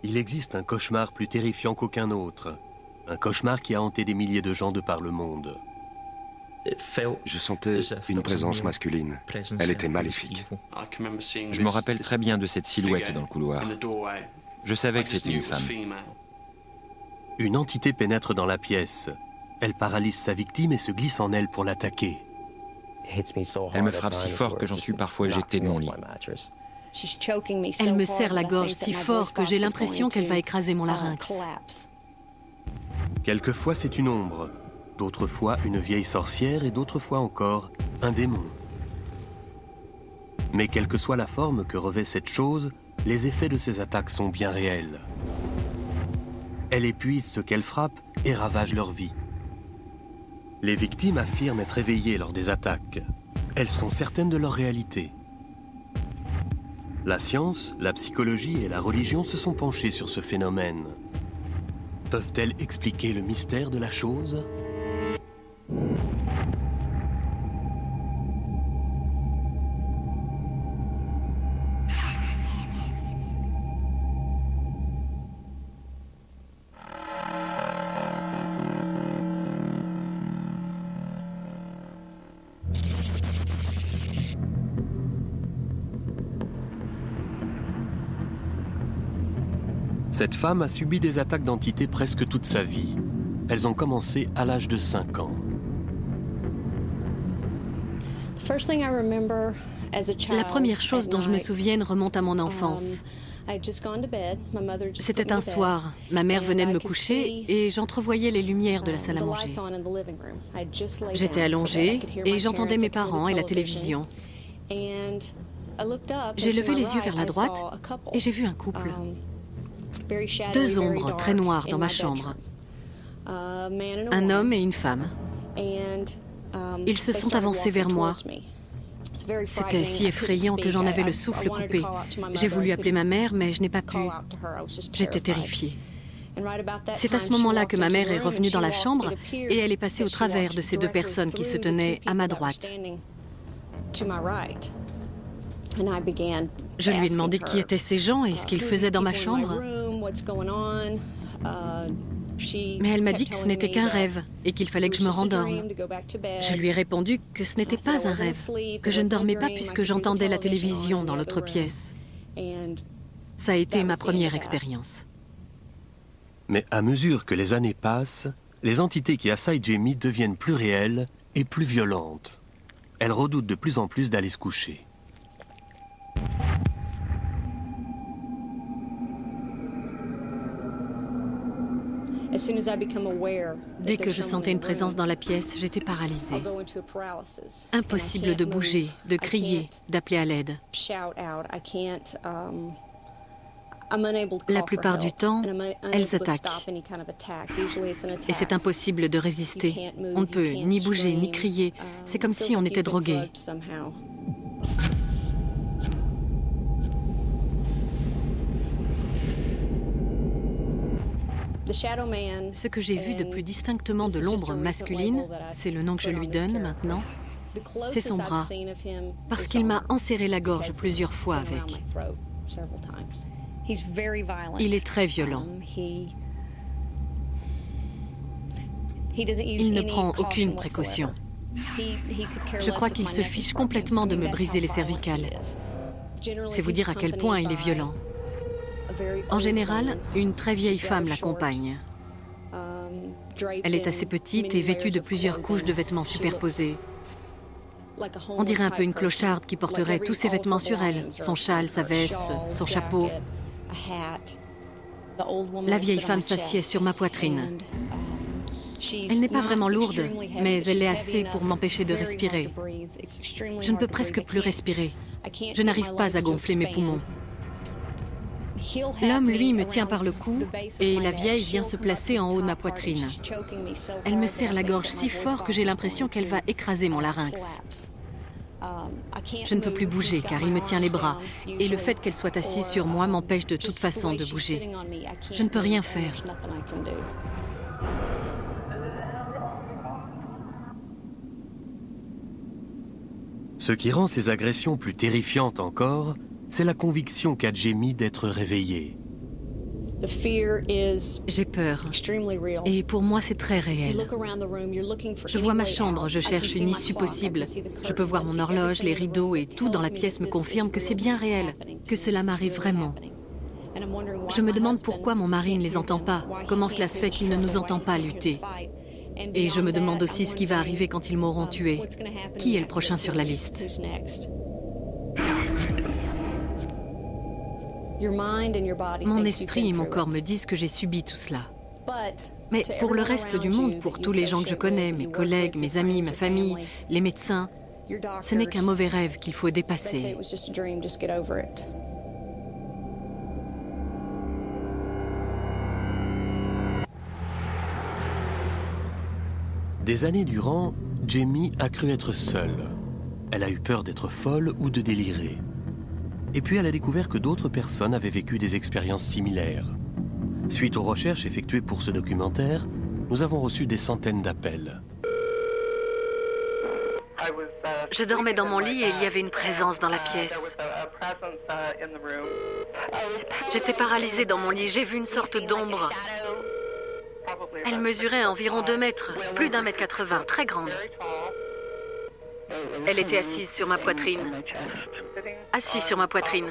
Il existe un cauchemar plus terrifiant qu'aucun autre. Un cauchemar qui a hanté des milliers de gens de par le monde. Je sentais une présence masculine. Elle était maléfique. Je me rappelle très bien de cette silhouette dans le couloir. Je savais que c'était une femme. Une entité pénètre dans la pièce. Elle paralyse sa victime et se glisse en elle pour l'attaquer. Elle me frappe si fort que j'en suis parfois éjecté de mon lit. Elle me serre la gorge si fort que j'ai l'impression qu'elle va écraser mon larynx. Quelquefois c'est une ombre, d'autres fois une vieille sorcière et d'autres fois encore un démon. Mais quelle que soit la forme que revêt cette chose, les effets de ces attaques sont bien réels. Elle épuise ceux qu'elle frappe et ravage leur vie. Les victimes affirment être éveillées lors des attaques. Elles sont certaines de leur réalité. La science, la psychologie et la religion se sont penchées sur ce phénomène. Peuvent-elles expliquer le mystère de la chose ? Cette femme a subi des attaques d'entités presque toute sa vie. Elles ont commencé à l'âge de 5 ans. La première chose dont je me souviens remonte à mon enfance. C'était un soir, ma mère venait de me coucher et j'entrevoyais les lumières de la salle à manger. J'étais allongée et j'entendais mes parents et la télévision. J'ai levé les yeux vers la droite et j'ai vu un couple. 2 ombres très noires dans ma chambre. Un homme et une femme. Ils se sont avancés vers moi. C'était si effrayant que j'en avais le souffle coupé. J'ai voulu appeler ma mère, mais je n'ai pas pu. J'étais terrifiée. C'est à ce moment-là que ma mère est revenue dans la chambre et elle est passée au travers de ces 2 personnes qui se tenaient à ma droite. Je lui ai demandé qui étaient ces gens et ce qu'ils faisaient dans ma chambre. Mais elle m'a dit que ce n'était qu'un rêve et qu'il fallait que je me rendorme. Je lui ai répondu que ce n'était pas un rêve, que je ne dormais pas puisque j'entendais la télévision dans l'autre pièce. Ça a été ma première expérience. Mais à mesure que les années passent, les entités qui assaillent Jamie deviennent plus réelles et plus violentes. Elle redoute de plus en plus d'aller se coucher. Dès que je sentais une présence dans la pièce, j'étais paralysée. Impossible de bouger, de crier, d'appeler à l'aide. La plupart du temps, elles attaquent. Et c'est impossible de résister. On ne peut ni bouger, ni crier. C'est comme si on était drogué. Ce que j'ai vu de plus distinctement de l'ombre masculine, c'est le nom que je lui donne maintenant, c'est son bras, parce qu'il m'a enserré la gorge plusieurs fois avec. Il est très violent. Il ne prend aucune précaution. Je crois qu'il se fiche complètement de me briser les cervicales. C'est vous dire à quel point il est violent. En général, une très vieille femme l'accompagne. Elle est assez petite et vêtue de plusieurs couches de vêtements superposés. On dirait un peu une clocharde qui porterait tous ses vêtements sur elle, son châle, sa veste, son chapeau. La vieille femme s'assied sur ma poitrine. Elle n'est pas vraiment lourde, mais elle l'est assez pour m'empêcher de respirer. Je ne peux presque plus respirer. Je n'arrive pas à gonfler mes poumons. L'homme, lui, me tient par le cou et la vieille vient se placer en haut de ma poitrine. Elle me serre la gorge si fort que j'ai l'impression qu'elle va écraser mon larynx. Je ne peux plus bouger car il me tient les bras et le fait qu'elle soit assise sur moi m'empêche de toute façon de bouger. Je ne peux rien faire. Ce qui rend ces agressions plus terrifiantes encore, c'est la conviction qu'a Jamie d'être réveillée. J'ai peur. Et pour moi, c'est très réel. Je vois ma chambre, je cherche une issue possible. Je peux voir mon horloge, les rideaux et tout dans la pièce me confirme que c'est bien réel, que cela m'arrive vraiment. Je me demande pourquoi mon mari ne les entend pas. Comment cela se fait qu'il ne nous entend pas lutter? Et je me demande aussi ce qui va arriver quand ils m'auront tué. Qui est le prochain sur la liste? Mon esprit et mon corps me disent que j'ai subi tout cela. Mais pour le reste du monde, pour tous les gens que je connais, mes collègues, mes amis, ma famille, les médecins, ce n'est qu'un mauvais rêve qu'il faut dépasser. Des années durant, Jamie a cru être seule. Elle a eu peur d'être folle ou de délirer. Et puis elle a découvert que d'autres personnes avaient vécu des expériences similaires. Suite aux recherches effectuées pour ce documentaire, nous avons reçu des centaines d'appels. Je dormais dans mon lit et il y avait une présence dans la pièce. J'étais paralysée dans mon lit, j'ai vu une sorte d'ombre. Elle mesurait environ 2 mètres, plus d'1,80 m, très grande. Elle était assise sur ma poitrine. Assise sur ma poitrine.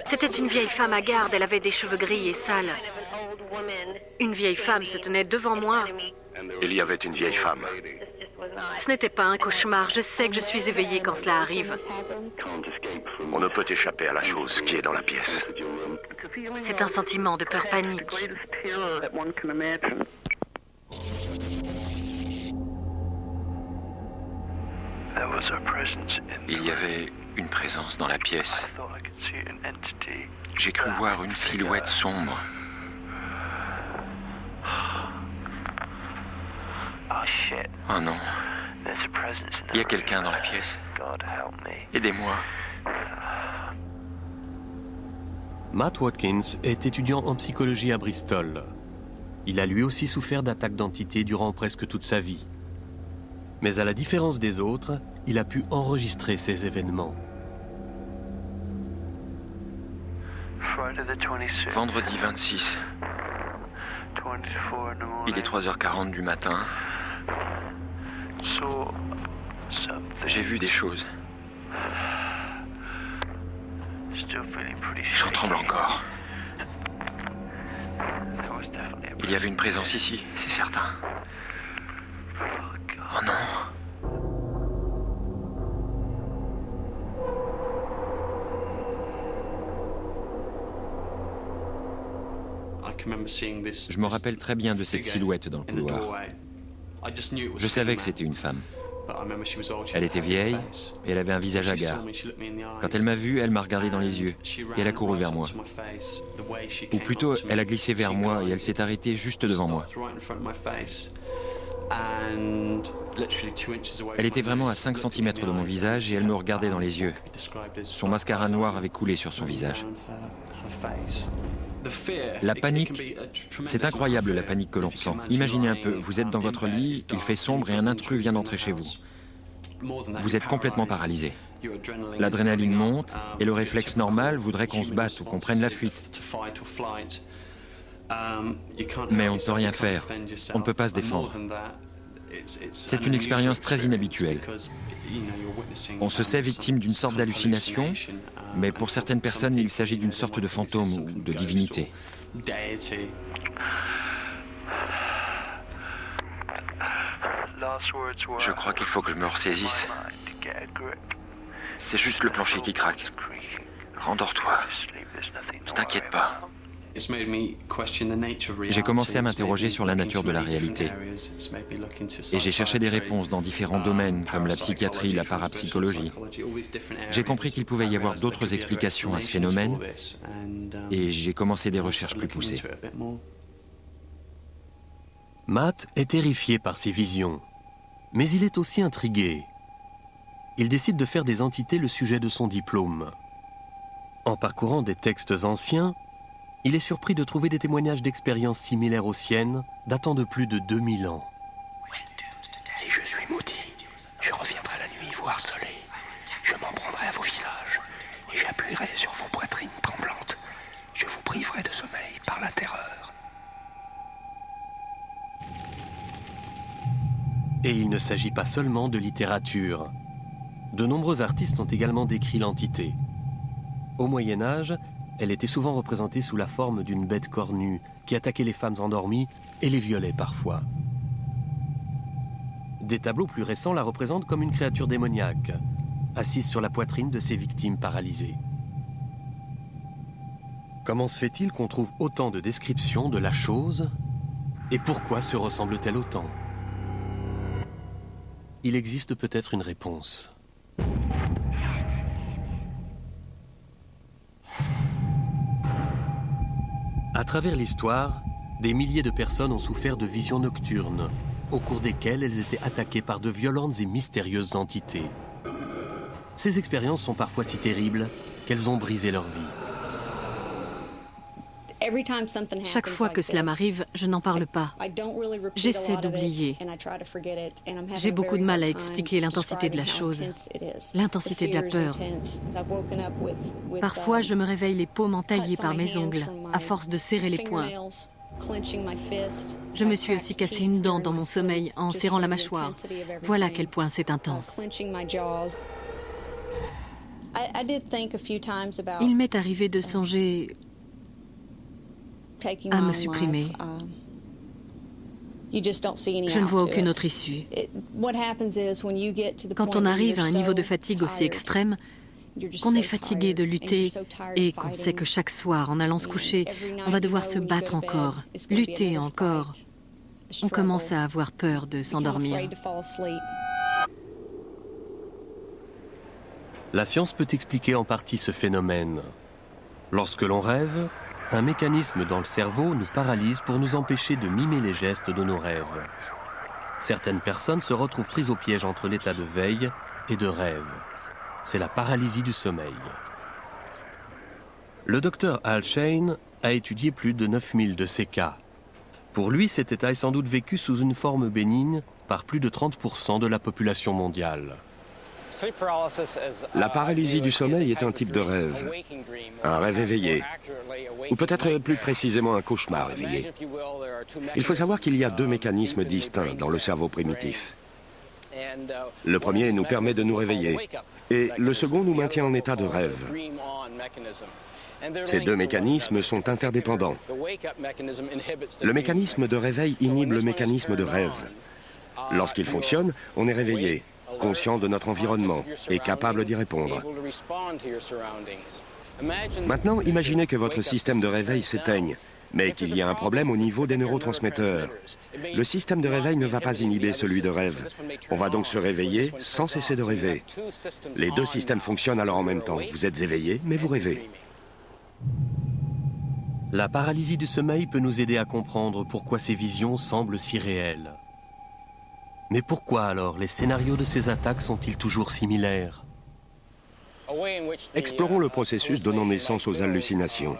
C'était une vieille femme à garde, elle avait des cheveux gris et sales. Une vieille femme se tenait devant moi. Il y avait une vieille femme. Ce n'était pas un cauchemar, je sais que je suis éveillée quand cela arrive. On ne peut échapper à la chose qui est dans la pièce. C'est un sentiment de peur panique. Il y avait une présence dans la pièce. J'ai cru voir une silhouette sombre. Oh non. Il y a quelqu'un dans la pièce. Aidez-moi. Matt Watkins est étudiant en psychologie à Bristol. Il a lui aussi souffert d'attaques d'entités durant presque toute sa vie. Mais à la différence des autres, il a pu enregistrer ces événements. Vendredi 26. Il est 3h40 du matin. J'ai vu des choses. J'en tremble encore. Il y avait une présence ici, c'est certain. Oh non. Je me rappelle très bien de cette silhouette dans le couloir. Je savais que c'était une femme. Elle était vieille et elle avait un visage hagard. Quand elle m'a vu, elle m'a regardé dans les yeux et elle a couru vers moi. Ou plutôt, elle a glissé vers moi et elle s'est arrêtée juste devant moi. Elle était vraiment à 5 cm de mon visage et elle me regardait dans les yeux. Son mascara noir avait coulé sur son visage. La panique, c'est incroyable la panique que l'on ressent. Imaginez un peu, vous êtes dans votre lit, il fait sombre et un intrus vient d'entrer chez vous. Vous êtes complètement paralysé. L'adrénaline monte et le réflexe normal voudrait qu'on se batte ou qu'on prenne la fuite. Mais on ne peut rien faire, on ne peut pas se défendre. C'est une expérience très inhabituelle. On se sait victime d'une sorte d'hallucination, mais pour certaines personnes, il s'agit d'une sorte de fantôme ou de divinité. Je crois qu'il faut que je me ressaisisse. C'est juste le plancher qui craque. Rendors-toi. Ne t'inquiète pas. J'ai commencé à m'interroger sur la nature de la réalité. Et j'ai cherché des réponses dans différents domaines, comme la psychiatrie, la parapsychologie. J'ai compris qu'il pouvait y avoir d'autres explications à ce phénomène, et j'ai commencé des recherches plus poussées. Matt est terrifié par ces visions, mais il est aussi intrigué. Il décide de faire des entités le sujet de son diplôme. En parcourant des textes anciens, il est surpris de trouver des témoignages d'expériences similaires aux siennes, datant de plus de 2000 ans. Si je suis maudit, je reviendrai la nuit vous harceler. Je m'en prendrai à vos visages et j'appuierai sur vos poitrines tremblantes. Je vous priverai de sommeil Et il ne s'agit pas seulement de littérature. De nombreux artistes ont également décrit l'entité. Au Moyen-Âge, elle était souvent représentée sous la forme d'une bête cornue qui attaquait les femmes endormies et les violait parfois. Des tableaux plus récents la représentent comme une créature démoniaque, assise sur la poitrine de ses victimes paralysées. Comment se fait-il qu'on trouve autant de descriptions de la chose? Et pourquoi se ressemble-t-elle autant? Il existe peut-être une réponse. À travers l'histoire, des milliers de personnes ont souffert de visions nocturnes, au cours desquelles elles étaient attaquées par de violentes et mystérieuses entités. Ces expériences sont parfois si terribles qu'elles ont brisé leur vie. Chaque fois que cela m'arrive, je n'en parle pas. J'essaie d'oublier. J'ai beaucoup de mal à expliquer l'intensité de la chose, l'intensité de la peur. Parfois, je me réveille les paumes entaillées par mes ongles, à force de serrer les poings. Je me suis aussi cassé une dent dans mon sommeil en serrant la mâchoire. Voilà à quel point c'est intense. Il m'est arrivé de songer à me supprimer. Je ne vois aucune autre issue. Quand on arrive à un niveau de fatigue aussi extrême, qu'on est fatigué de lutter et qu'on sait que chaque soir, en allant se coucher, on va devoir se battre encore, lutter encore, on commence à avoir peur de s'endormir. La science peut expliquer en partie ce phénomène. Lorsque l'on rêve, un mécanisme dans le cerveau nous paralyse pour nous empêcher de mimer les gestes de nos rêves. Certaines personnes se retrouvent prises au piège entre l'état de veille et de rêve. C'est la paralysie du sommeil. Le docteur Al Shane a étudié plus de 9000 de ces cas. Pour lui, cet état est sans doute vécu sous une forme bénigne par plus de 30% de la population mondiale. La paralysie du sommeil est un type de rêve, un rêve éveillé, ou peut-être plus précisément un cauchemar éveillé. Il faut savoir qu'il y a deux mécanismes distincts dans le cerveau primitif. Le premier nous permet de nous réveiller, et le second nous maintient en état de rêve. Ces deux mécanismes sont interdépendants. Le mécanisme de réveil inhibe le mécanisme de rêve. Lorsqu'il fonctionne, on est réveillé, conscient de notre environnement et capable d'y répondre. Maintenant, imaginez que votre système de réveil s'éteigne, mais qu'il y a un problème au niveau des neurotransmetteurs. Le système de réveil ne va pas inhiber celui de rêve. On va donc se réveiller sans cesser de rêver. Les deux systèmes fonctionnent alors en même temps. Vous êtes éveillé, mais vous rêvez. La paralysie du sommeil peut nous aider à comprendre pourquoi ces visions semblent si réelles. Mais pourquoi alors les scénarios de ces attaques sont-ils toujours similaires? Explorons le processus donnant naissance aux hallucinations.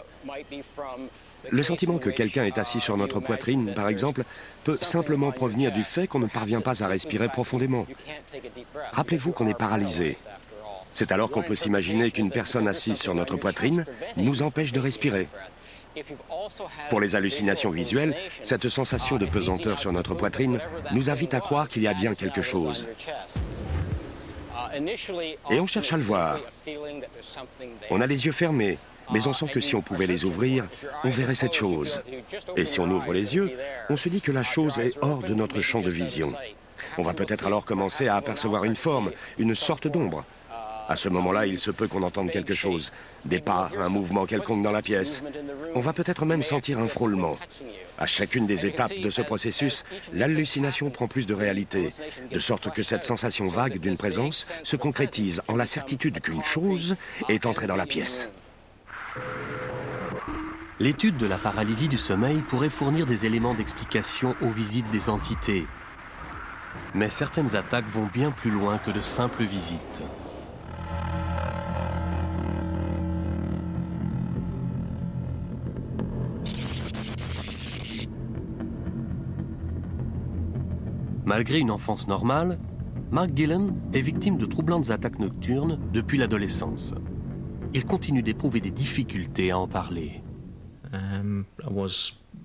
Le sentiment que quelqu'un est assis sur notre poitrine, par exemple, peut simplement provenir du fait qu'on ne parvient pas à respirer profondément. Rappelez-vous qu'on est paralysé. C'est alors qu'on peut s'imaginer qu'une personne assise sur notre poitrine nous empêche de respirer. Pour les hallucinations visuelles, cette sensation de pesanteur sur notre poitrine nous invite à croire qu'il y a bien quelque chose. Et on cherche à le voir. On a les yeux fermés, mais on sent que si on pouvait les ouvrir, on verrait cette chose. Et si on ouvre les yeux, on se dit que la chose est hors de notre champ de vision. On va peut-être alors commencer à apercevoir une forme, une sorte d'ombre. À ce moment-là, il se peut qu'on entende quelque chose, des pas, un mouvement quelconque dans la pièce. On va peut-être même sentir un frôlement. À chacune des étapes de ce processus, l'hallucination prend plus de réalité, de sorte que cette sensation vague d'une présence se concrétise en la certitude qu'une chose est entrée dans la pièce. L'étude de la paralysie du sommeil pourrait fournir des éléments d'explication aux visites des entités. Mais certaines attaques vont bien plus loin que de simples visites. Malgré une enfance normale, Mark Gillen est victime de troublantes attaques nocturnes depuis l'adolescence. Il continue d'éprouver des difficultés à en parler.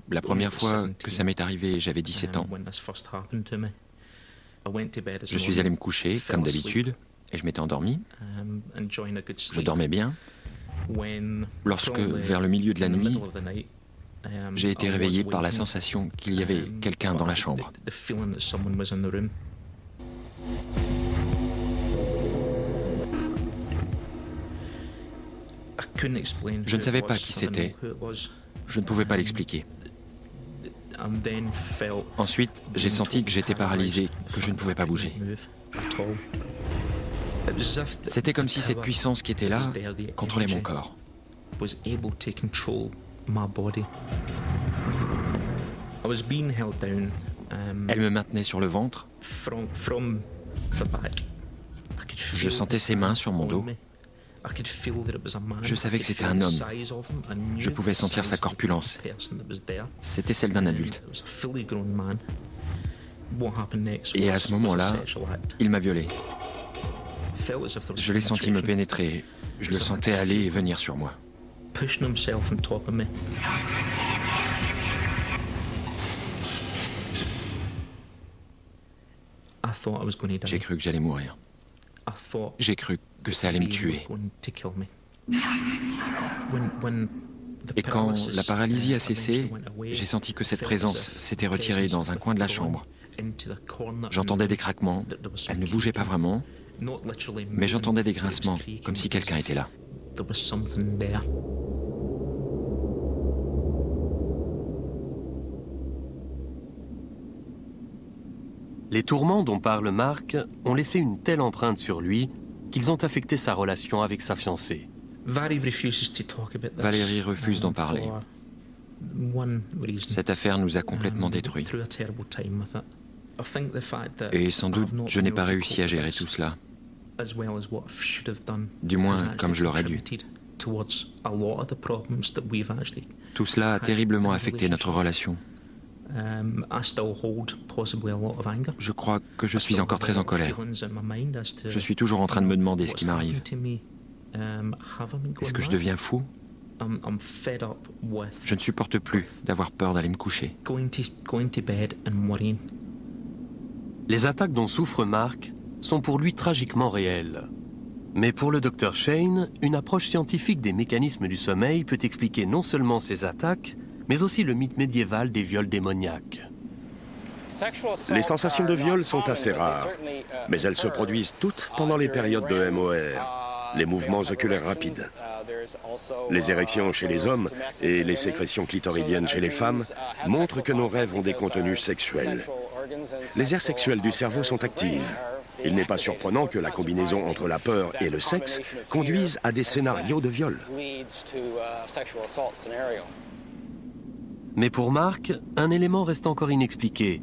La première fois que ça m'est arrivé, j'avais 17 ans. Je suis allé me coucher, comme d'habitude, et je m'étais endormi. Je dormais bien. Lorsque, vers le milieu de la nuit, j'ai été réveillé par la sensation qu'il y avait quelqu'un dans la chambre. Je ne savais pas qui c'était. Je ne pouvais pas l'expliquer. Ensuite, j'ai senti que j'étais paralysé, que je ne pouvais pas bouger. C'était comme si cette puissance qui était là contrôlait mon corps. Elle me maintenait sur le ventre. Je sentais ses mains sur mon dos. Je savais que c'était un homme. Je pouvais sentir sa corpulence. C'était celle d'un adulte. Et à ce moment-là, il m'a violé. Je l'ai senti me pénétrer. Je le sentais aller et venir sur moi. J'ai cru que j'allais mourir. J'ai cru que ça allait me tuer. Et quand la paralysie a cessé, j'ai senti que cette présence s'était retirée dans un coin de la chambre. J'entendais des craquements. Elle ne bougeait pas vraiment, mais j'entendais des grincements, comme si quelqu'un était là. Les tourments dont parle Mark ont laissé une telle empreinte sur lui qu'ils ont affecté sa relation avec sa fiancée. Valérie refuse d'en parler. Cette affaire nous a complètement détruits. Et sans doute, je n'ai pas réussi à gérer tout cela. Du moins, comme je l'aurais dû. Tout cela a terriblement affecté notre relation. Je crois que je suis encore très en colère. Je suis toujours en train de me demander ce qui m'arrive. Est-ce que je deviens fou? Je ne supporte plus d'avoir peur d'aller me coucher. Les attaques dont souffre Mark sont pour lui tragiquement réelles. Mais pour le docteur Shane, une approche scientifique des mécanismes du sommeil peut expliquer non seulement ces attaques, mais aussi le mythe médiéval des viols démoniaques. Les sensations de viol sont assez rares, mais elles se produisent toutes pendant les périodes de MOR, les mouvements oculaires rapides. Les érections chez les hommes et les sécrétions clitoridiennes chez les femmes montrent que nos rêves ont des contenus sexuels. Les aires sexuelles du cerveau sont actives. Il n'est pas surprenant que la combinaison entre la peur et le sexe conduise à des scénarios de viol. Mais pour Mark, un élément reste encore inexpliqué.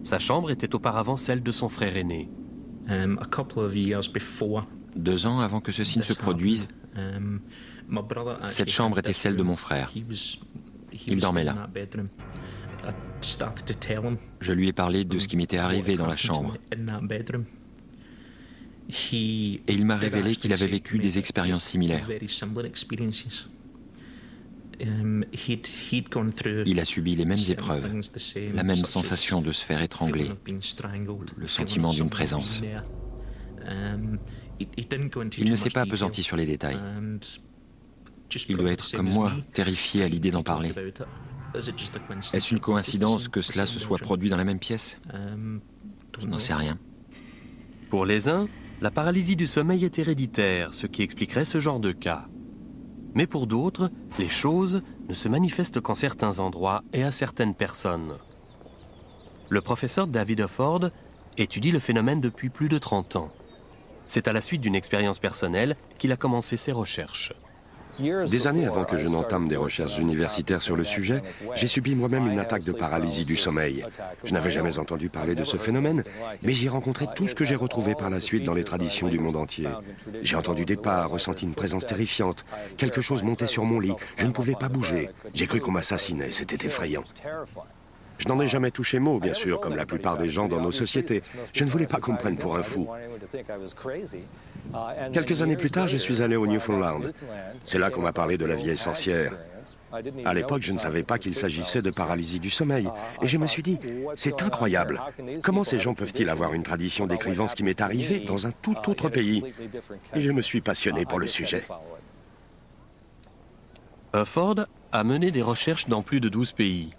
Sa chambre était auparavant celle de son frère aîné. 2 ans avant que ceci ne se produise, cette chambre était celle de mon frère. Il dormait là. Je lui ai parlé de ce qui m'était arrivé dans la chambre. Et il m'a révélé qu'il avait vécu des expériences similaires. Il a subi les mêmes épreuves, la même sensation de se faire étrangler, le sentiment d'une présence. Il ne s'est pas appesanti sur les détails. Il doit être comme moi, terrifié à l'idée d'en parler. Est-ce une coïncidence que cela se soit produit dans la même pièce? Je n'en sais rien. Pour les uns, la paralysie du sommeil est héréditaire, ce qui expliquerait ce genre de cas. Mais pour d'autres, les choses ne se manifestent qu'en certains endroits et à certaines personnes. Le professeur David Offord étudie le phénomène depuis plus de 30 ans. C'est à la suite d'une expérience personnelle qu'il a commencé ses recherches. Des années avant que je n'entame des recherches universitaires sur le sujet, j'ai subi moi-même une attaque de paralysie du sommeil. Je n'avais jamais entendu parler de ce phénomène, mais j'y ai rencontré tout ce que j'ai retrouvé par la suite dans les traditions du monde entier. J'ai entendu des pas, ressenti une présence terrifiante. Quelque chose montait sur mon lit, je ne pouvais pas bouger. J'ai cru qu'on m'assassinait, c'était effrayant. Je n'en ai jamais touché mot, bien sûr, comme la plupart des gens dans nos sociétés. Je ne voulais pas qu'on me prenne pour un fou. Quelques années plus tard, je suis allé au Newfoundland. C'est là qu'on m'a parlé de la vieille sorcière. À l'époque, je ne savais pas qu'il s'agissait de paralysie du sommeil. Et je me suis dit, c'est incroyable. Comment ces gens peuvent-ils avoir une tradition décrivant ce qui m'est arrivé dans un tout autre pays? Et je me suis passionné pour le sujet. Ford a mené des recherches dans plus de 12 pays.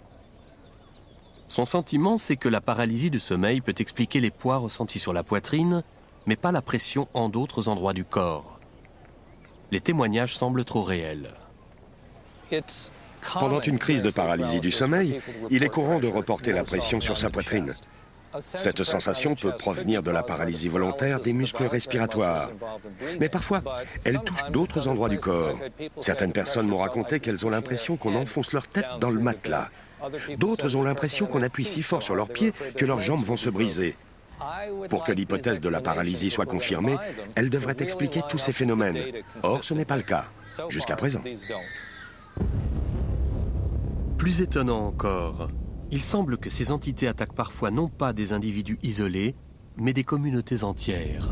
Son sentiment, c'est que la paralysie du sommeil peut expliquer les poids ressentis sur la poitrine, mais pas la pression en d'autres endroits du corps. Les témoignages semblent trop réels. Pendant une crise de paralysie du sommeil, il est courant de reporter la pression sur sa poitrine. Cette sensation peut provenir de la paralysie volontaire des muscles respiratoires. Mais parfois, elle touche d'autres endroits du corps. Certaines personnes m'ont raconté qu'elles ont l'impression qu'on enfonce leur tête dans le matelas. D'autres ont l'impression qu'on appuie si fort sur leurs pieds que leurs jambes vont se briser. Pour que l'hypothèse de la paralysie soit confirmée, elle devrait expliquer tous ces phénomènes. Or, ce n'est pas le cas, jusqu'à présent. Plus étonnant encore, il semble que ces entités attaquent parfois non pas des individus isolés, mais des communautés entières.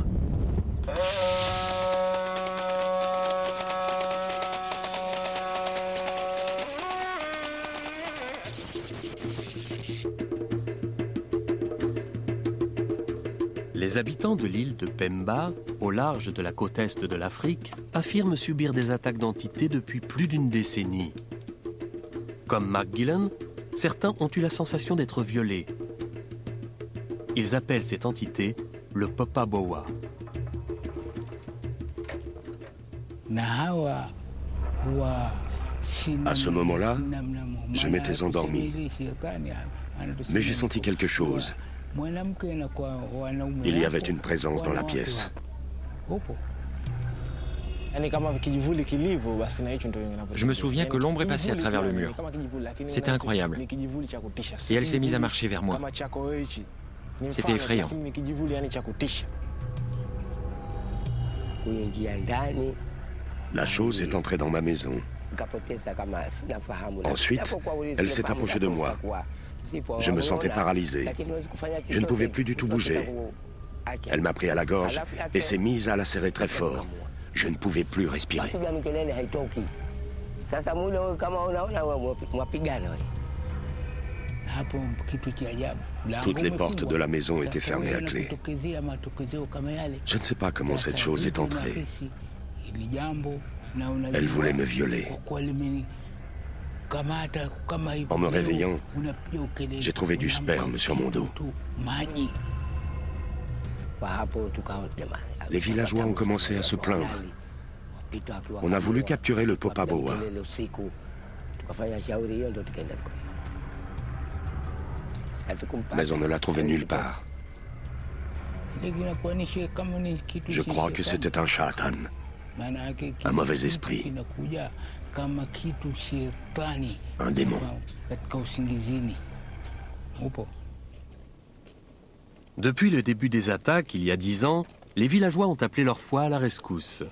Les habitants de l'île de Pemba, au large de la côte est de l'Afrique, affirment subir des attaques d'entités depuis plus d'une décennie. Comme Mark Gillen, certains ont eu la sensation d'être violés. Ils appellent cette entité le Popaboa. À ce moment-là, je m'étais endormi. Mais j'ai senti quelque chose. Il y avait une présence dans la pièce. Je me souviens que l'ombre est passée à travers le mur. C'était incroyable. Et elle s'est mise à marcher vers moi. C'était effrayant. La chose est entrée dans ma maison. Ensuite, elle s'est approchée de moi. Je me sentais paralysé. Je ne pouvais plus du tout bouger. Elle m'a pris à la gorge et s'est mise à la serrer très fort. Je ne pouvais plus respirer. Toutes les portes de la maison étaient fermées à clé. Je ne sais pas comment cette chose est entrée. Elle voulait me violer. En me réveillant, j'ai trouvé du sperme sur mon dos. Les villageois ont commencé à se plaindre. On a voulu capturer le Popaboa. Mais on ne l'a trouvé nulle part. Je crois que c'était un shaitan, un mauvais esprit, un démon. Depuis le début des attaques, il y a 10 ans, les villageois ont appelé leur foi à la rescousse.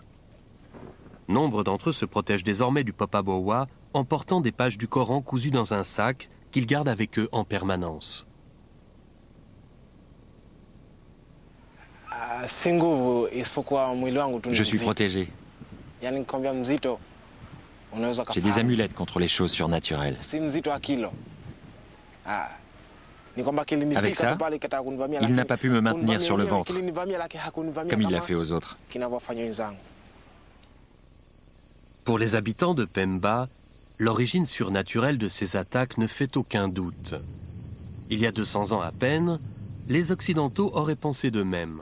Nombre d'entre eux se protègent désormais du Popaboa en portant des pages du Coran cousues dans un sac qu'ils gardent avec eux en permanence. Je suis protégé. J'ai des amulettes contre les choses surnaturelles. Avec ça, il n'a pas pu me maintenir sur le ventre, comme il l'a fait aux autres. Pour les habitants de Pemba, l'origine surnaturelle de ces attaques ne fait aucun doute. Il y a 200 ans à peine, les Occidentaux auraient pensé de même.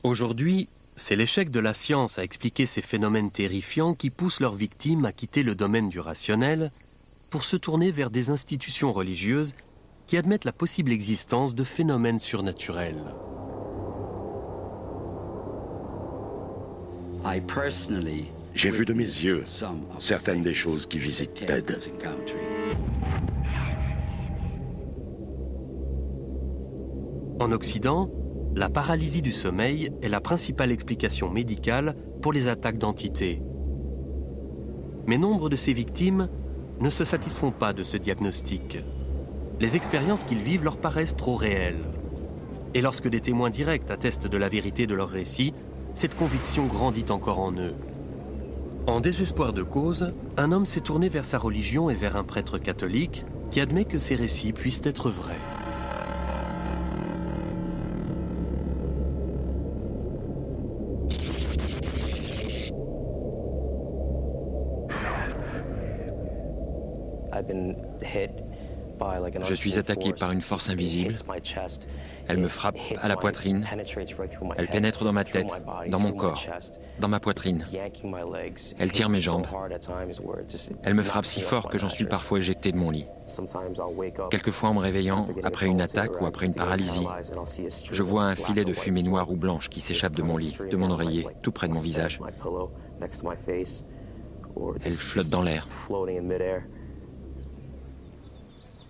Aujourd'hui, c'est l'échec de la science à expliquer ces phénomènes terrifiants qui poussent leurs victimes à quitter le domaine du rationnel pour se tourner vers des institutions religieuses qui admettent la possible existence de phénomènes surnaturels. J'ai vu de mes yeux certaines des choses qui visitent Ted. En Occident, la paralysie du sommeil est la principale explication médicale pour les attaques d'entités. Mais nombre de ces victimes ne se satisfont pas de ce diagnostic. Les expériences qu'ils vivent leur paraissent trop réelles. Et lorsque des témoins directs attestent de la vérité de leur récit, cette conviction grandit encore en eux. En désespoir de cause, un homme s'est tourné vers sa religion et vers un prêtre catholique qui admet que ces récits puissent être vrais. Je suis attaqué par une force invisible. Elle me frappe à la poitrine. Elle pénètre dans ma tête, dans mon corps, dans ma poitrine. Elle tire mes jambes. Elle me frappe si fort que j'en suis parfois éjecté de mon lit. Quelquefois, en me réveillant, après une attaque ou après une paralysie, je vois un filet de fumée noire ou blanche qui s'échappe de mon lit, de mon oreiller, tout près de mon visage. Elle flotte dans l'air.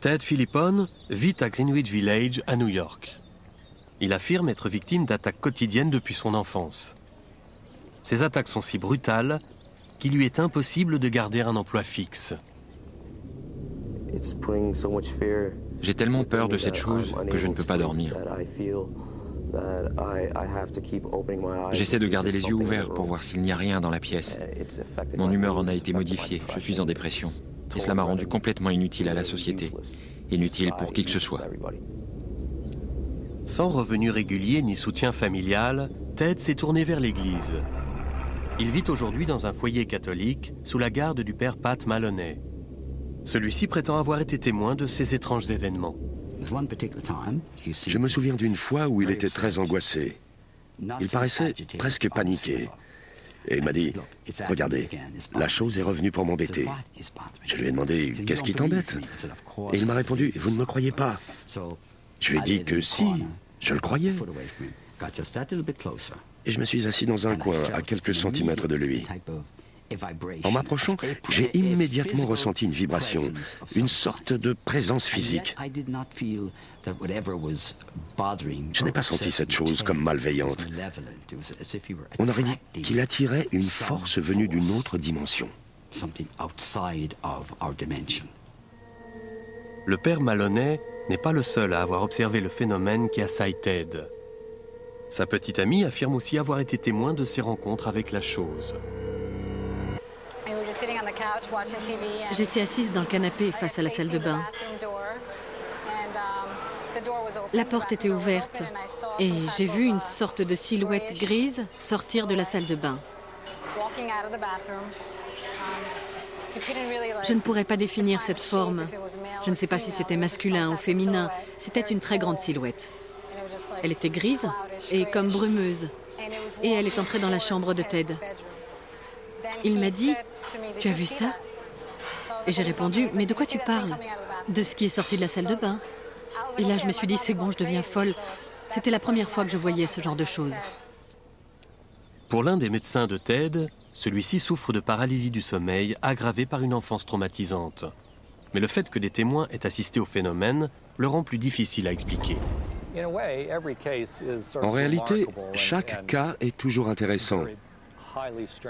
Ted Philippon vit à Greenwich Village, à New York. Il affirme être victime d'attaques quotidiennes depuis son enfance. Ces attaques sont si brutales qu'il lui est impossible de garder un emploi fixe. J'ai tellement peur de cette chose que je ne peux pas dormir. J'essaie de garder les yeux ouverts pour voir s'il n'y a rien dans la pièce. Mon humeur en a été modifiée, je suis en dépression. Et cela m'a rendu complètement inutile à la société, inutile pour qui que ce soit. Sans revenu régulier ni soutien familial, Ted s'est tourné vers l'Église. Il vit aujourd'hui dans un foyer catholique sous la garde du père Pat Maloney. Celui-ci prétend avoir été témoin de ces étranges événements. Je me souviens d'une fois où il était très angoissé. Il paraissait presque paniqué. Et il m'a dit, « Regardez, la chose est revenue pour m'embêter. » Je lui ai demandé, « Qu'est-ce qui t'embête ?» Et il m'a répondu, « Vous ne me croyez pas. » Je lui ai dit que si, je le croyais. Et je me suis assis dans un coin, à quelques centimètres de lui. En m'approchant, j'ai immédiatement ressenti une vibration, une sorte de présence physique. Je n'ai pas senti cette chose comme malveillante. On aurait dit qu'il attirait une force venue d'une autre dimension. Le père Maloney n'est pas le seul à avoir observé le phénomène qui assaille Ted. Sa petite amie affirme aussi avoir été témoin de ses rencontres avec la chose. J'étais assise dans le canapé face à la salle de bain. La porte était ouverte et j'ai vu une sorte de silhouette grise sortir de la salle de bain. Je ne pourrais pas définir cette forme. Je ne sais pas si c'était masculin ou féminin. C'était une très grande silhouette. Elle était grise et comme brumeuse. Et elle est entrée dans la chambre de Ted. Il m'a dit, « Tu as vu ça ?» Et j'ai répondu, « Mais de quoi tu parles ?»« De ce qui est sorti de la salle de bain. » Et là, je me suis dit, c'est bon, je deviens folle. C'était la première fois que je voyais ce genre de choses. Pour l'un des médecins de Ted, celui-ci souffre de paralysie du sommeil aggravée par une enfance traumatisante. Mais le fait que des témoins aient assisté au phénomène le rend plus difficile à expliquer. En réalité, chaque cas est toujours intéressant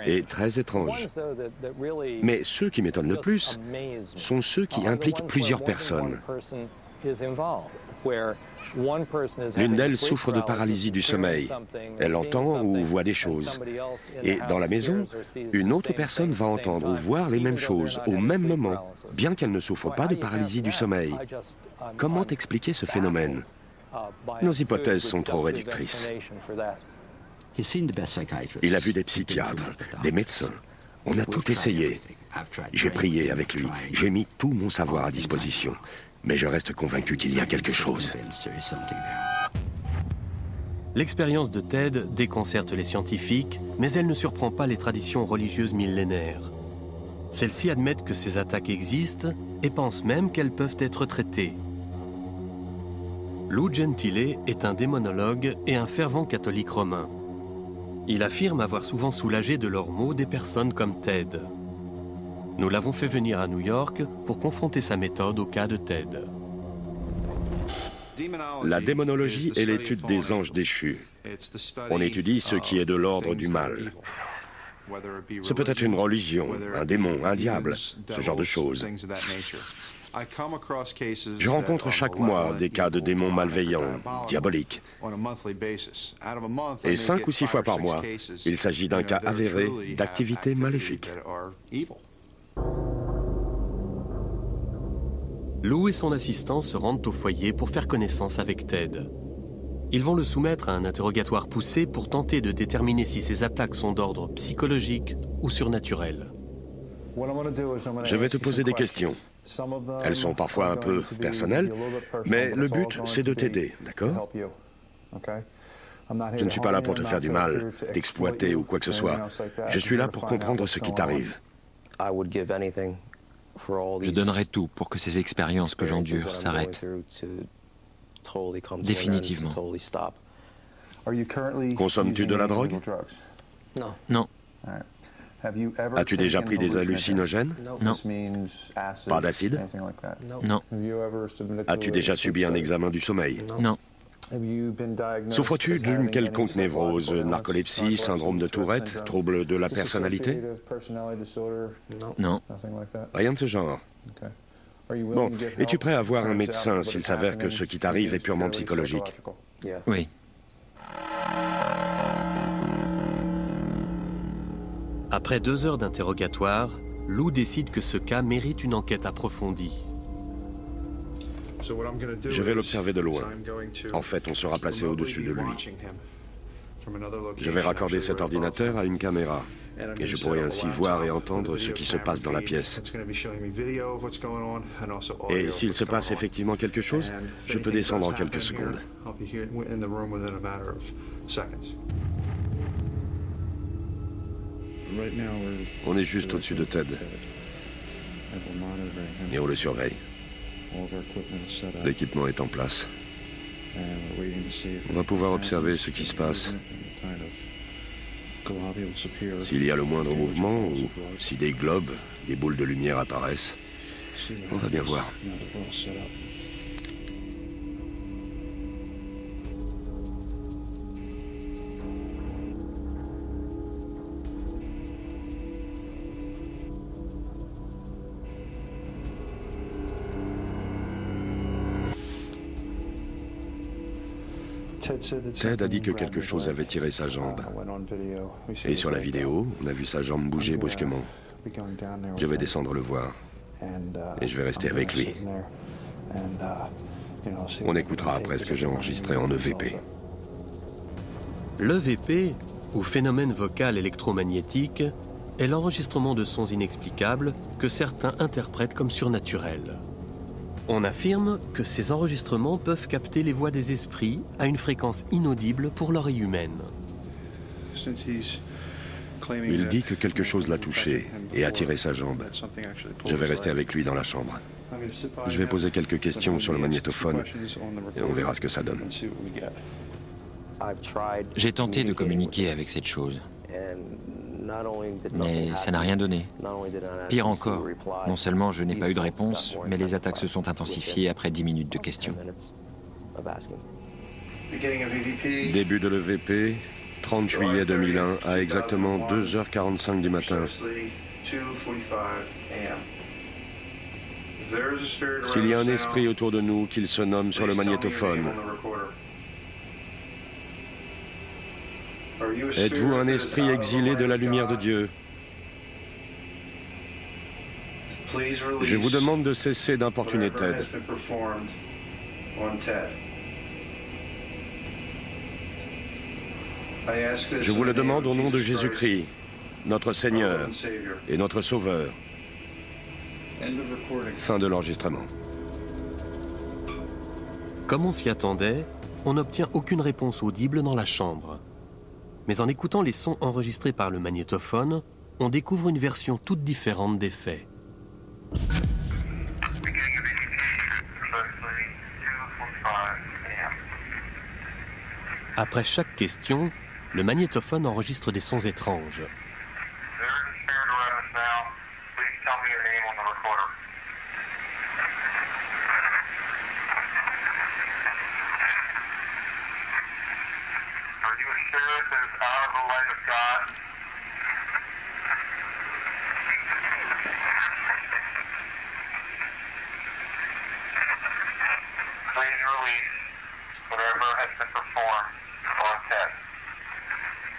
et très étrange. Mais ceux qui m'étonnent le plus sont ceux qui impliquent plusieurs personnes. L'une d'elles souffre de paralysie du sommeil. Elle entend ou voit des choses. Et dans la maison, une autre personne va entendre ou voir les mêmes choses au même moment, bien qu'elle ne souffre pas de paralysie du sommeil. Comment expliquer ce phénomène ? Nos hypothèses sont trop réductrices. Il a vu des psychiatres, des médecins. On a tout essayé. J'ai prié avec lui. J'ai mis tout mon savoir à disposition. Mais je reste convaincu qu'il y a quelque chose. L'expérience de Ted déconcerte les scientifiques, mais elle ne surprend pas les traditions religieuses millénaires. Celles-ci admettent que ces attaques existent et pensent même qu'elles peuvent être traitées. Lou Gentile est un démonologue et un fervent catholique romain. Il affirme avoir souvent soulagé de leurs maux des personnes comme Ted. Nous l'avons fait venir à New York pour confronter sa méthode au cas de Ted. La démonologie est l'étude des anges déchus. On étudie ce qui est de l'ordre du mal. Ce peut être une religion, un démon, un diable, ce genre de choses. Je rencontre chaque mois des cas de démons malveillants, diaboliques. Et 5 ou 6 fois par mois, il s'agit d'un cas avéré d'activité maléfique. Lou et son assistant se rendent au foyer pour faire connaissance avec Ted. Ils vont le soumettre à un interrogatoire poussé pour tenter de déterminer si ses attaques sont d'ordre psychologique ou surnaturel. Je vais te poser des questions. Elles sont parfois un peu personnelles, mais le but, c'est de t'aider, d'accord? Je ne suis pas là pour te faire du mal, t'exploiter ou quoi que ce soit. Je suis là pour comprendre ce qui t'arrive. Je donnerai tout pour que ces expériences que j'endure s'arrêtent. Définitivement. Consommes-tu de la drogue? Non. As-tu déjà pris des hallucinogènes? Non. Pas d'acide? Non. As-tu déjà subi un examen du sommeil? Non. Souffres-tu d'une quelconque névrose, narcolepsie, syndrome de Tourette, trouble de la personnalité? Non. Rien de ce genre. Bon, es-tu prêt à voir un médecin s'il s'avère que ce qui t'arrive est purement psychologique? Oui. Après 2 heures d'interrogatoire, Lou décide que ce cas mérite une enquête approfondie. Je vais l'observer de loin. En fait, on sera placé au-dessus de lui. Je vais raccorder cet ordinateur à une caméra. Et je pourrai ainsi voir et entendre ce qui se passe dans la pièce. Et s'il se passe effectivement quelque chose, je peux descendre en quelques secondes. On est juste au-dessus de Ted. Et on le surveille. L'équipement est en place. On va pouvoir observer ce qui se passe. S'il y a le moindre mouvement ou si des globes, des boules de lumière apparaissent, on va bien voir. Ted a dit que quelque chose avait tiré sa jambe. Et sur la vidéo, on a vu sa jambe bouger brusquement. Je vais descendre le voir. Et je vais rester avec lui. On écoutera après ce que j'ai enregistré en EVP. L'EVP, ou phénomène vocal électromagnétique, est l'enregistrement de sons inexplicables que certains interprètent comme surnaturels. On affirme que ces enregistrements peuvent capter les voix des esprits à une fréquence inaudible pour l'oreille humaine. Il dit que quelque chose l'a touché et a tiré sa jambe. Je vais rester avec lui dans la chambre. Je vais poser quelques questions sur le magnétophone et on verra ce que ça donne. J'ai tenté de communiquer avec cette chose. Mais ça n'a rien donné. Pire encore, non seulement je n'ai pas eu de réponse, mais les attaques se sont intensifiées après 10 minutes de questions. Début de l'EVP, 30 juillet 2001, à exactement 2h45 du matin. S'il y a un esprit autour de nous, qu'il se nomme sur le magnétophone. Êtes-vous un esprit exilé de la lumière de Dieu? Je vous demande de cesser d'importuner Ted. Je vous le demande au nom de Jésus-Christ, notre Seigneur et notre Sauveur. Fin de l'enregistrement. Comme on s'y attendait, on n'obtient aucune réponse audible dans la chambre. Mais en écoutant les sons enregistrés par le magnétophone, on découvre une version toute différente des faits. Après chaque question, le magnétophone enregistre des sons étranges.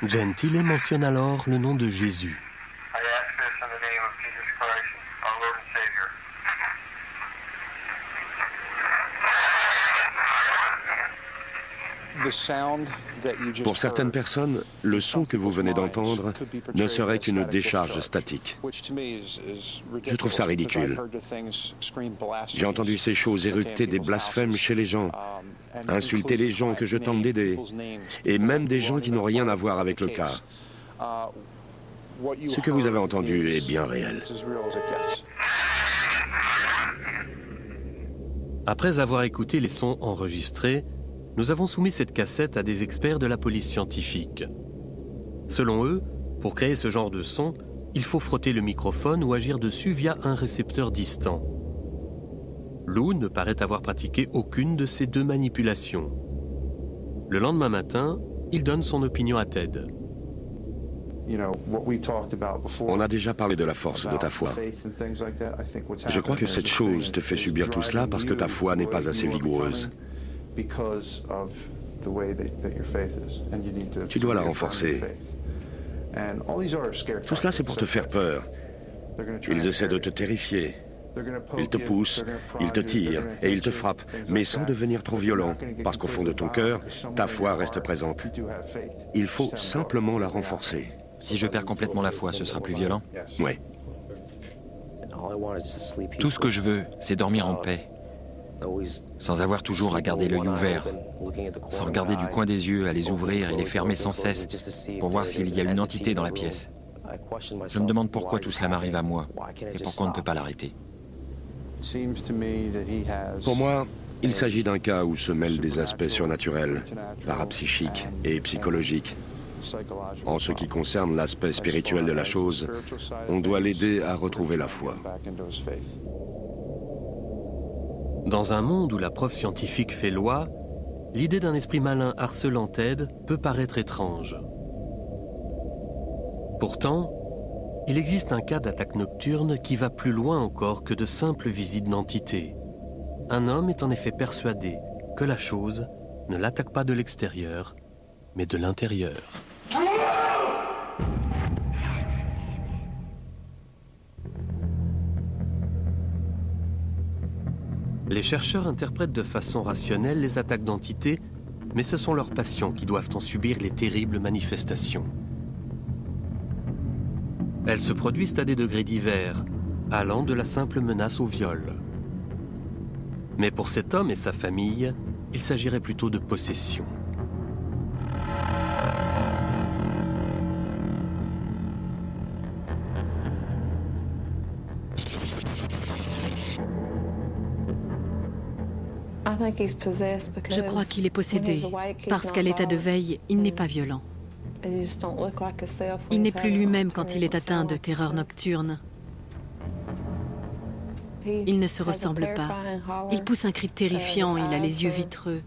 Gentile mentionne alors le nom de Jésus. Pour certaines personnes, le son que vous venez d'entendre ne serait qu'une décharge statique. Je trouve ça ridicule. J'ai entendu ces choses éructer des blasphèmes chez les gens, insulter les gens que je tente d'aider, et même des gens qui n'ont rien à voir avec le cas. Ce que vous avez entendu est bien réel. Après avoir écouté les sons enregistrés, nous avons soumis cette cassette à des experts de la police scientifique. Selon eux, pour créer ce genre de son, il faut frotter le microphone ou agir dessus via un récepteur distant. Lou ne paraît avoir pratiqué aucune de ces deux manipulations. Le lendemain matin, il donne son opinion à Ted. On a déjà parlé de la force de ta foi. Je crois que cette chose te fait subir tout cela parce que ta foi n'est pas assez vigoureuse. Tu dois la renforcer. Tout cela, c'est pour te faire peur. Ils essaient de te terrifier. Ils te poussent, ils te tirent et ils te frappent, mais sans devenir trop violent, parce qu'au fond de ton cœur, ta foi reste présente. Il faut simplement la renforcer. Si je perds complètement la foi, ce sera plus violent? Oui. Tout ce que je veux, c'est dormir en paix, sans avoir toujours à garder l'œil ouvert, sans regarder du coin des yeux, à les ouvrir et les fermer sans cesse, pour voir s'il y a une entité dans la pièce. Je me demande pourquoi tout cela m'arrive à moi, et pourquoi on ne peut pas l'arrêter. Pour moi, il s'agit d'un cas où se mêlent des aspects surnaturels, parapsychiques et psychologiques. En ce qui concerne l'aspect spirituel de la chose, on doit l'aider à retrouver la foi. Dans un monde où la preuve scientifique fait loi, l'idée d'un esprit malin harcelant Ted peut paraître étrange. Pourtant, il existe un cas d'attaque nocturne qui va plus loin encore que de simples visites d'entités. Un homme est en effet persuadé que la chose ne l'attaque pas de l'extérieur, mais de l'intérieur. Les chercheurs interprètent de façon rationnelle les attaques d'entités, mais ce sont leurs patients qui doivent en subir les terribles manifestations. Elles se produisent à des degrés divers, allant de la simple menace au viol. Mais pour cet homme et sa famille, il s'agirait plutôt de possession. Je crois qu'il est possédé, parce qu'à l'état de veille, il n'est pas violent. Il n'est plus lui-même quand il est atteint de terreur nocturne. Il ne se ressemble pas. Il pousse un cri terrifiant, il a les yeux vitreux.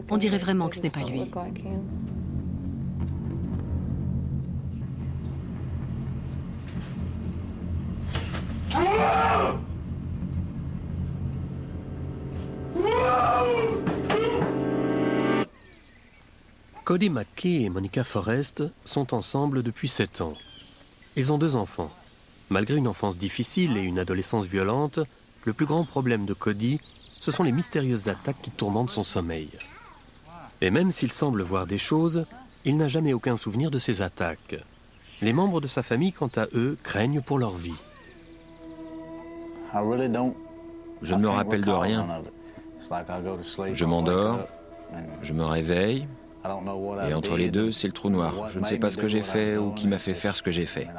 On dirait vraiment que ce n'est pas lui. Cody McKee et Monica Forrest sont ensemble depuis 7 ans. Ils ont 2 enfants. Malgré une enfance difficile et une adolescence violente, le plus grand problème de Cody, ce sont les mystérieuses attaques qui tourmentent son sommeil. Et même s'il semble voir des choses, il n'a jamais aucun souvenir de ces attaques. Les membres de sa famille, quant à eux, craignent pour leur vie. Je ne me rappelle de rien. Je m'endors, je me réveille, et entre les deux, c'est le trou noir. Je ne sais pas ce que j'ai fait ou qui m'a fait faire ce que j'ai fait.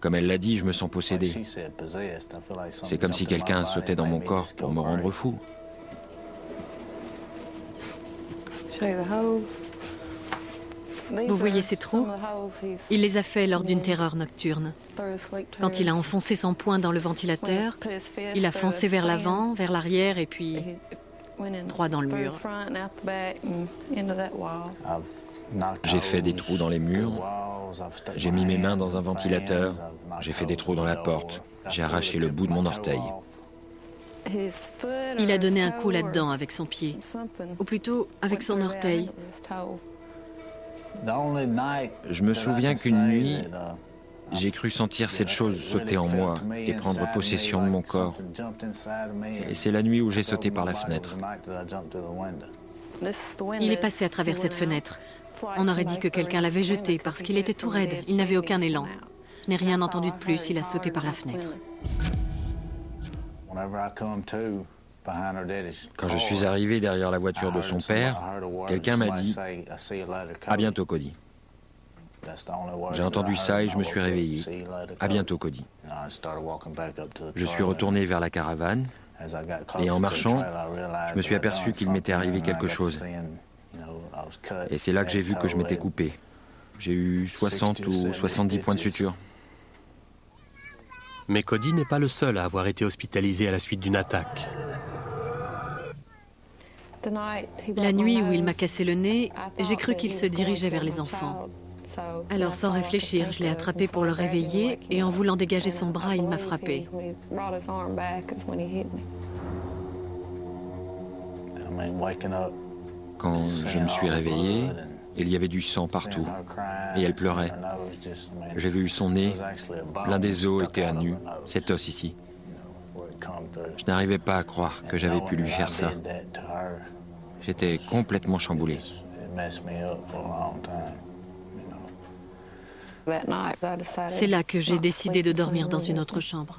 Comme elle l'a dit, je me sens possédé. C'est comme si quelqu'un sautait dans mon corps pour me rendre fou. Vous voyez ces trous? Il les a faits lors d'une terreur nocturne. Quand il a enfoncé son poing dans le ventilateur, il a foncé vers l'avant, vers l'arrière et puis droit dans le mur. J'ai fait des trous dans les murs, j'ai mis mes mains dans un ventilateur, j'ai fait des trous dans la porte, j'ai arraché le bout de mon orteil. Il a donné un coup là-dedans avec son pied, ou plutôt avec son orteil. Je me souviens qu'une nuit, j'ai cru sentir cette chose sauter en moi et prendre possession de mon corps. Et c'est la nuit où j'ai sauté par la fenêtre. Il est passé à travers cette fenêtre. On aurait dit que quelqu'un l'avait jeté parce qu'il était tout raide, il n'avait aucun élan. Je n'ai rien entendu de plus, il a sauté par la fenêtre. Quand je suis arrivé derrière la voiture de son père, quelqu'un m'a dit « À bientôt, Cody ». J'ai entendu ça et je me suis réveillé. « À bientôt, Cody ». Je suis retourné vers la caravane et en marchant, je me suis aperçu qu'il m'était arrivé quelque chose. Et c'est là que j'ai vu que je m'étais coupé. J'ai eu 60 ou 70 points de suture. Mais Cody n'est pas le seul à avoir été hospitalisé à la suite d'une attaque. La nuit où il m'a cassé le nez, j'ai cru qu'il se dirigeait vers les enfants. Alors sans réfléchir, je l'ai attrapé pour le réveiller et en voulant dégager son bras, il m'a frappé. Quand je me suis réveillé, il y avait du sang partout et elle pleurait. J'ai vu son nez, l'un des os était à nu, cet os ici. Je n'arrivais pas à croire que j'avais pu lui faire ça. J'étais complètement chamboulé. C'est là que j'ai décidé de dormir dans une autre chambre.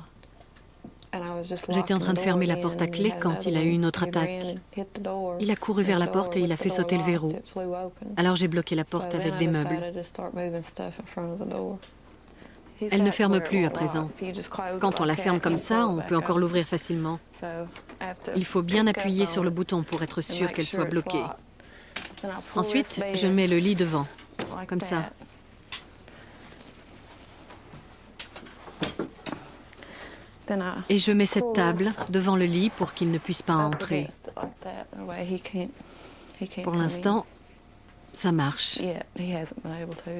J'étais en train de fermer la porte à clé quand il a eu une autre attaque. Il a couru vers la porte et il a fait sauter le verrou. Alors j'ai bloqué la porte avec des meubles. Elle ne ferme plus à présent. Quand on la ferme comme ça, on peut encore l'ouvrir facilement. Il faut bien appuyer sur le bouton pour être sûr qu'elle soit bloquée. Ensuite, je mets le lit devant, comme ça. Et je mets cette table devant le lit pour qu'il ne puisse pas entrer. Pour l'instant, ça marche.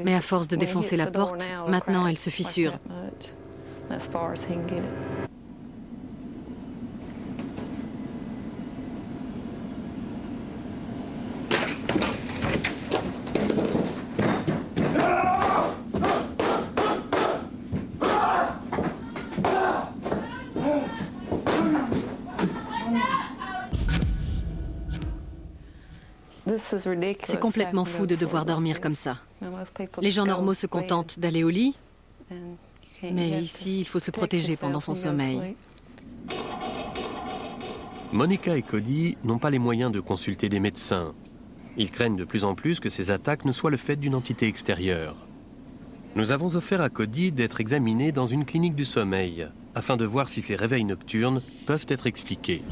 Mais à force de défoncer la porte, maintenant elle se fissure. C'est complètement fou de devoir dormir comme ça. Les gens normaux se contentent d'aller au lit, mais ici, il faut se protéger pendant son sommeil. Monica et Cody n'ont pas les moyens de consulter des médecins. Ils craignent de plus en plus que ces attaques ne soient le fait d'une entité extérieure. Nous avons offert à Cody d'être examiné dans une clinique du sommeil, afin de voir si ces réveils nocturnes peuvent être expliqués.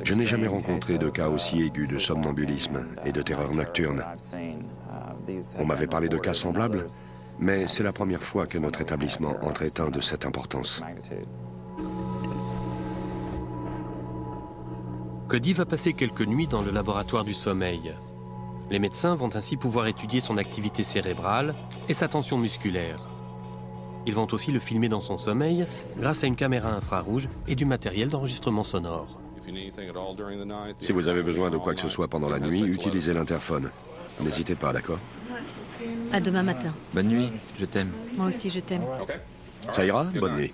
Je n'ai jamais rencontré de cas aussi aigus de somnambulisme et de terreur nocturne. On m'avait parlé de cas semblables, mais c'est la première fois que notre établissement en traite un de cette importance. Cody va passer quelques nuits dans le laboratoire du sommeil. Les médecins vont ainsi pouvoir étudier son activité cérébrale et sa tension musculaire. Ils vont aussi le filmer dans son sommeil grâce à une caméra infrarouge et du matériel d'enregistrement sonore. Si vous avez besoin de quoi que ce soit pendant la nuit, utilisez l'interphone. N'hésitez pas, d'accord? À demain matin. Bonne nuit, je t'aime. Moi aussi, je t'aime. Ça ira? Bonne nuit.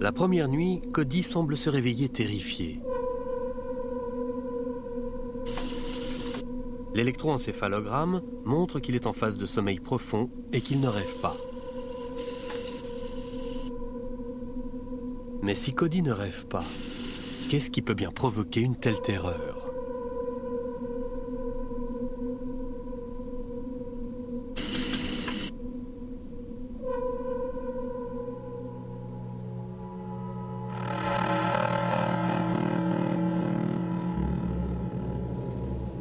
La première nuit, Cody semble se réveiller terrifié. L'électroencéphalogramme montre qu'il est en phase de sommeil profond et qu'il ne rêve pas. Mais si Cody ne rêve pas, qu'est-ce qui peut bien provoquer une telle terreur ?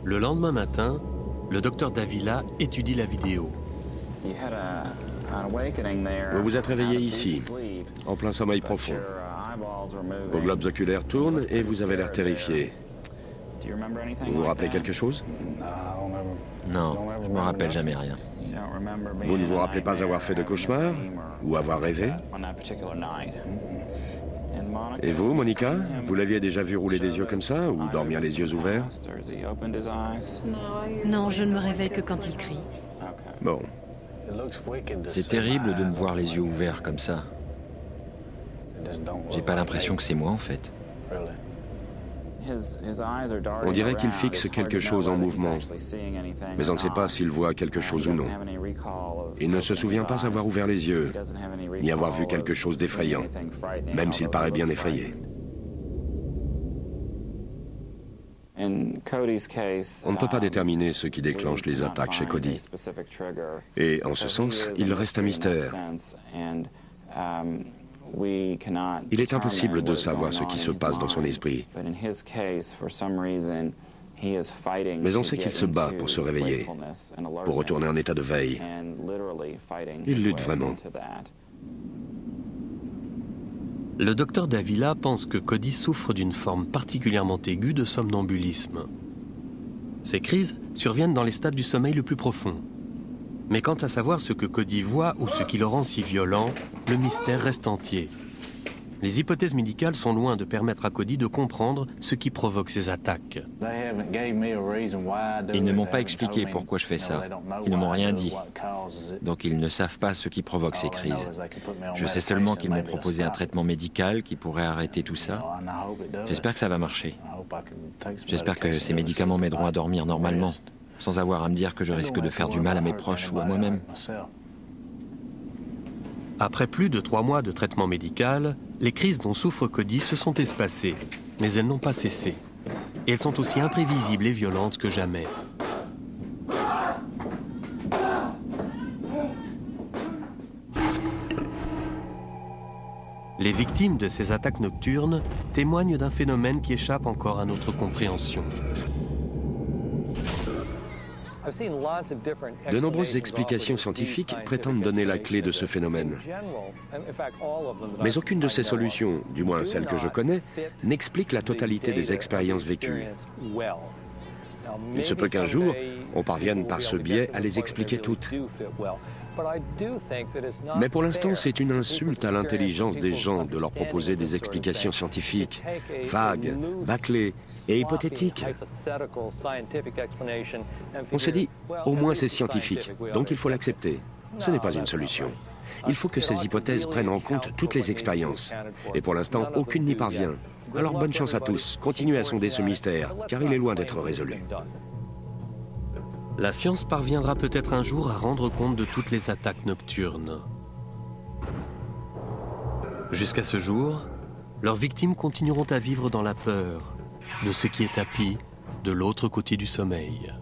Le lendemain matin, le docteur Davila étudie la vidéo. Vous vous êtes réveillé ici, en plein sommeil profond. Vos globes oculaires tournent et vous avez l'air terrifié. Vous vous rappelez quelque chose? Non, je ne me rappelle jamais rien. Vous ne vous rappelez pas avoir fait de cauchemar ou avoir rêvé? Et vous, Monica, vous l'aviez déjà vu rouler des yeux comme ça ou dormir les yeux ouverts? Non, je ne me réveille que quand il crie. Bon, C'est terrible de me voir les yeux ouverts comme ça. J'ai pas l'impression que c'est moi en fait. on dirait qu'il fixe quelque chose en mouvement, mais on ne sait pas s'il voit quelque chose ou non. Il ne se souvient pas avoir ouvert les yeux, ni avoir vu quelque chose d'effrayant, même s'il paraît bien effrayé. On ne peut pas déterminer ce qui déclenche les attaques chez Cody. Et en ce sens, il reste un mystère. Il est impossible de savoir ce qui se passe dans son esprit. Mais on sait qu'il se bat pour se réveiller, pour retourner en état de veille. Il lutte vraiment. Le docteur Davila pense que Cody souffre d'une forme particulièrement aiguë de somnambulisme. Ces crises surviennent dans les stades du sommeil le plus profond. Mais quant à savoir ce que Cody voit ou ce qui le rend si violent, le mystère reste entier. Les hypothèses médicales sont loin de permettre à Cody de comprendre ce qui provoque ces attaques. Ils ne m'ont pas expliqué pourquoi je fais ça. Ils ne m'ont rien dit. Donc ils ne savent pas ce qui provoque ces crises. Je sais seulement qu'ils m'ont proposé un traitement médical qui pourrait arrêter tout ça. J'espère que ça va marcher. J'espère que ces médicaments m'aideront à dormir normalement, sans avoir à me dire que je risque de faire du mal à mes proches ou à moi-même. Après plus de 3 mois de traitement médical, les crises dont souffre Cody se sont espacées, mais elles n'ont pas cessé. Et elles sont aussi imprévisibles et violentes que jamais. Les victimes de ces attaques nocturnes témoignent d'un phénomène qui échappe encore à notre compréhension. De nombreuses explications scientifiques prétendent donner la clé de ce phénomène. Mais aucune de ces solutions, du moins celle que je connais, n'explique la totalité des expériences vécues. Il se peut qu'un jour, on parvienne par ce biais à les expliquer toutes. Mais pour l'instant, c'est une insulte à l'intelligence des gens de leur proposer des explications scientifiques, vagues, bâclées et hypothétiques. On se dit, au moins c'est scientifique, donc il faut l'accepter. Ce n'est pas une solution. Il faut que ces hypothèses prennent en compte toutes les expériences. Et pour l'instant, aucune n'y parvient. Alors bonne chance à tous, continuez à sonder ce mystère, car il est loin d'être résolu. La science parviendra peut-être un jour à rendre compte de toutes les attaques nocturnes. Jusqu'à ce jour, leurs victimes continueront à vivre dans la peur de ce qui est tapis de l'autre côté du sommeil.